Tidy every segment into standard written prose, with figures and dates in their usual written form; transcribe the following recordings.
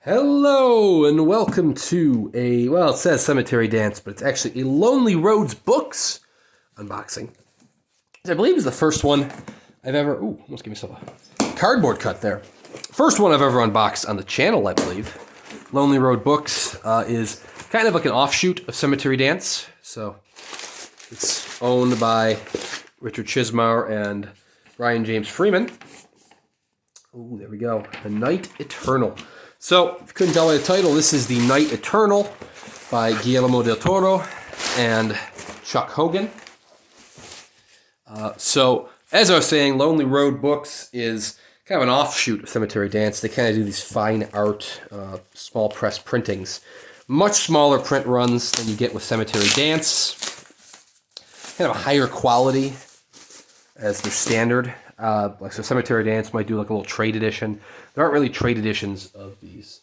Hello and welcome to it says Cemetery Dance, but it's actually a Lonely Roads Books unboxing. I believe is the first one I've ever, almost give myself a cardboard cut there. First one I've ever unboxed on the channel, I believe. Lonely Road Books is kind of like an offshoot of Cemetery Dance. So it's owned by Richard Chismar and Brian James Freeman. Ooh, there we go. The Night Eternal. So, if you couldn't tell by the title, this is The Night Eternal by Guillermo Del Toro and Chuck Hogan. So, as I was saying, Lonely Road Books is kind of an offshoot of Cemetery Dance. They kind of do these fine art, small press printings. Much smaller print runs than you get with Cemetery Dance. Kind of a higher quality as their standard. So Cemetery Dance might do like a little trade edition. There aren't really trade editions of these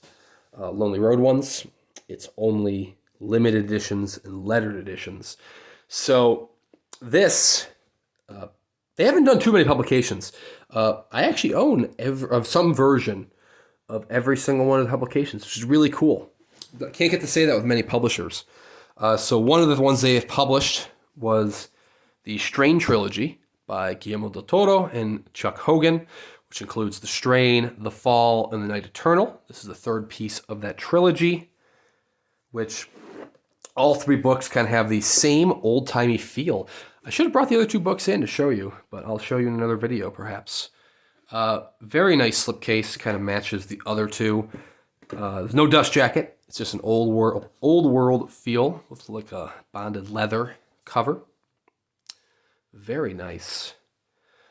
Lonely Road ones. It's only limited editions and lettered editions. So this, they haven't done too many publications. I actually own some version of every single one of the publications, which is really cool. I can't get to say that with many publishers. So one of the ones they have published was the Strain Trilogy by Guillermo Del Toro and Chuck Hogan, which includes The Strain, The Fall, and The Night Eternal. This is the third piece of that trilogy, which all three books kind of have the same old-timey feel. I should have brought the other two books in to show you, but I'll show you in another video, perhaps. Very nice slipcase, kind of matches the other two. There's no dust jacket. It's just an old world feel with like a bonded leather cover. Very nice.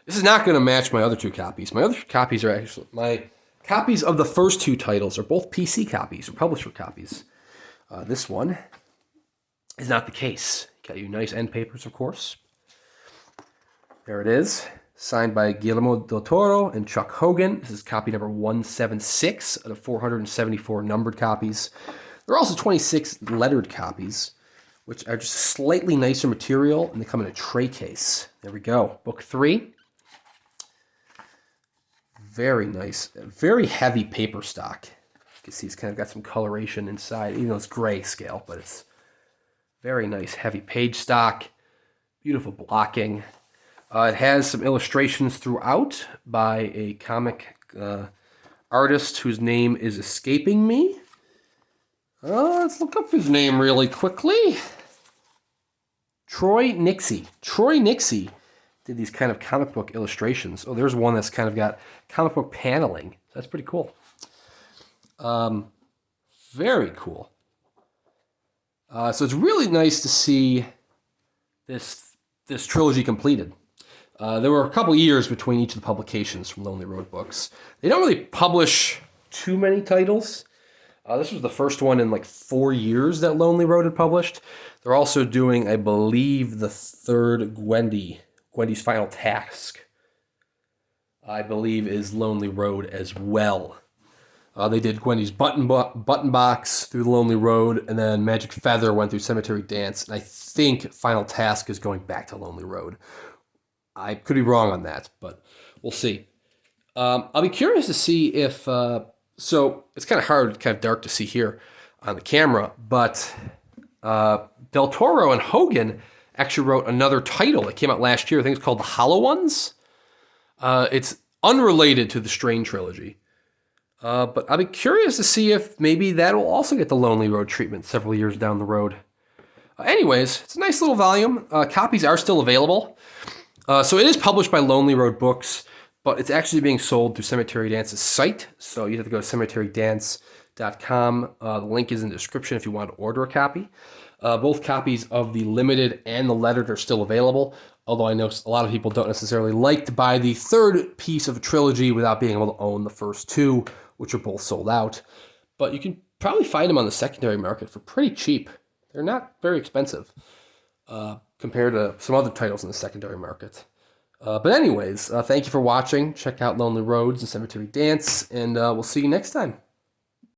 This is not going to match my other two copies. My other copies are actually, my copies of the first two titles are both PC copies or publisher copies. This one is not the case. Got you nice end papers, of course. There it is. Signed by Guillermo Del Toro and Chuck Hogan. This is copy number 176 out of 474 numbered copies. There are also 26 lettered copies, which are just slightly nicer material, and they come in a tray case. There we go. Book 3. Very nice. Very heavy paper stock. You can see it's kind of got some coloration inside, even though it's grayscale, but it's very nice, heavy page stock. Beautiful blocking. It has some illustrations throughout by a comic artist whose name is escaping me. Let's look up his name really quickly. Troy Nixie. Troy Nixie did these kind of comic book illustrations. Oh, there's one that's kind of got comic book paneling. That's pretty cool. Very cool. So it's really nice to see this trilogy completed. There were a couple years between each of the publications from Lonely Road Books. They don't really publish too many titles. This was the first one in like 4 years that Lonely Road had published. They're also doing, I believe, the third Gwendy's Final Task, I believe, is Lonely Road as well. They did Gwendy's Button Box through the Lonely Road, and then Magic Feather went through Cemetery Dance, and I think Final Task is going back to Lonely Road. I could be wrong on that, but we'll see. I'll be curious to see if... So it's kind of hard, kind of dark to see here on the camera, but Del Toro and Hogan actually wrote another title that came out last year. I think it's called The Hollow Ones. It's unrelated to the Strain Trilogy. But I'll be curious to see if maybe that will also get the Lonely Road treatment several years down the road. Anyways, it's a nice little volume. Copies are still available. So it is published by Lonely Road Books, but it's actually being sold through Cemetery Dance's site. So you have to go to cemeterydance.com. The link is in the description if you want to order a copy. Both copies of the limited and the lettered are still available, although I know a lot of people don't necessarily like to buy the third piece of a trilogy without being able to own the first two, which are both sold out. But you can probably find them on the secondary market for pretty cheap. They're not very expensive compared to some other titles in the secondary market. But anyways, thank you for watching. Check out Lonely Roads and Cemetery Dance, and we'll see you next time.